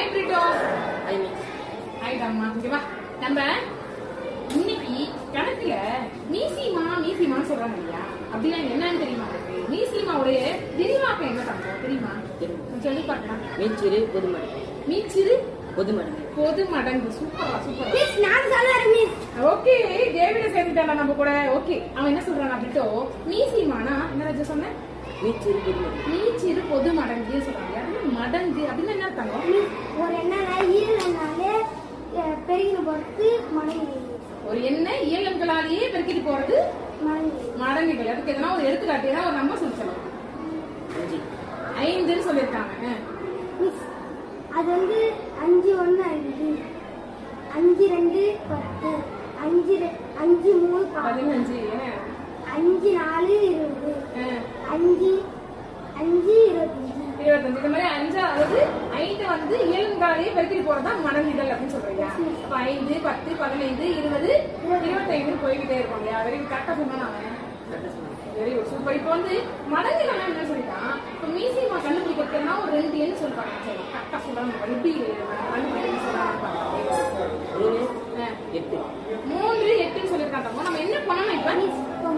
Hi Brito. I miss. Hi தம்மா. ஓகேவா? நம்ம இன்னைக்கு கணக்குல மீசிமான்னு சொல்றாங்க இல்லையா? அப்படின்னா என்னன்னு தெரியுமா உங்களுக்கு? மீசிமாவுடைய விரிவாக்கம் என்ன தம்பம் தெரியுமா? சொல்லி பார்க்கலாம். மீச்சிறு பொதுமடங்கு. மீச்சிறு பொதுமடங்கு. பொதுமடங்கு. சூப்பரா சூப்பரா. மிஸ் நான் சொல்றேன் மிஸ். ஓகே, டேவிட சேர்ந்துட்டானா நம்ம கூட. ஓகே, அவன் என்ன சொல்றானா பிரிட்டோ? மீசிமானா என்ன ராஜா சொன்ன? மீச்சிறு பொதுமடங்கு. மீச்சிறு பொதுமடங்கு சொல்றாங்க. அது மடங்கு அப்படின்னு என்ன அர்த்தம்? ஒரு என்னன்னா ஈரனாலே பெருகின பொறுத்து மடங்கு. ஒரு எண்ணெய் இயலங்களாலேயே பெருக்கிட்டு போறது மடங்குகள். அதுக்கு எதனா ஒரு எடுத்துக்காட்டு, ஏதாவது ஒரு நம்பர் சொல்லி சொல்லலாம். 5 சொல்லிருக்காங்க. அது வந்து 5 1 5 5 2 10 5 3 15 5 4 20 5 5 25 25. இந்த மாதிரி 5, அதாவது 5 வந்து இயலங்காலேயே பெருக்கிட்டு போறதுதான் மடங்குகள் அப்படின்னு சொல்றீங்க. அப்ப 5 10 15 20 25 போய்கிட்டே இருக்கும் இல்லையா? வெரி கரெக்டா சொன்னா வெரி குட், சூப்பர். இப்போ வந்து மடங்குகள் என்ன சொல்லிட்டான்? இப்போ மீசிமா கண்டுபிடிக்கிறதுனா ஒரு 2 எண் சொல்றாங்க. சரி, கரெக்டா சொல்றாங்க. எப்படி கண்டுபிடிக்கிறது சொல்றாங்க? 3 8 சொல்லிருக்காங்க. நம்ம என்ன பண்ணணும் இப்ப?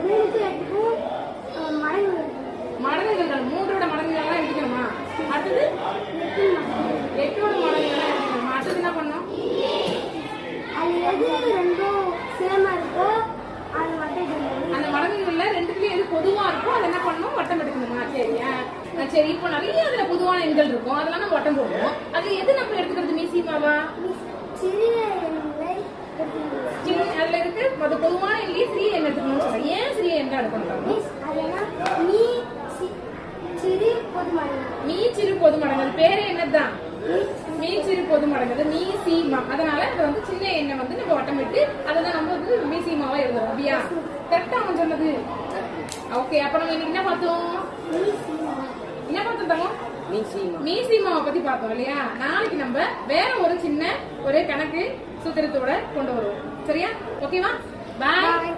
3 8 மடங்கு மடங்குகள் 3ஓட மடங்குகள்லாம் எடுக்கணுமா? அடுத்தது 8ஓட மடங்குகள்லாம் எடுக்கணுமா? அடுத்தது என்ன பண்ணணும்? அது எது ரெண்டும் சேமா இருக்கோ அது மட்டும் அந்த மடங்குகள்ல ரெண்டுக்குமே எது பொதுவா இருக்கோ அதை என்ன பண்ணணும்? வட்டம் எடுக்கணுமா? சரியா? சரி, இப்போ நிறைய அதுல பொதுவான எண்கள் இருக்கும், அதெல்லாம் நம்ம வட்டம் போடுவோம். அது எது நம்ம எடுத்துக்கிறது? மீசிமாவா? சிறிய அதுல இருக்கு அது பொதுவான எண்ணிலே சிறிய எண் எடுத்துக்கணும்னு சொல்றேன். ஏன் சிறிய எண்ணா எடுக்கணும்? மீச்சிறு பொது மடங்கு. அது பேரே என்னதுதான்? மீச்சிறு பொது மடங்கு. மீசிமா. அதனால அது வந்து சின்ன எண்ணெய் வந்து நம்ம வட்டமிட்டு அதை நம்ம வந்து மீசிமாவா எழுதுவோம். அப்படியா? கரெக்டா அவன் சொன்னது. ஓகே, அப்ப நம்ம இன்னைக்கு என்ன பார்த்தோம்? என்ன பார்த்தோம்? மீசிமாவை பத்தி பார்த்தோம் இல்லையா? நாளைக்கு நம்ம வேற ஒரு சின்ன ஒரு கணக்கு சூத்திரத்தோட கொண்டு வருவோம். சரியா? ஓகேவா? பாய்.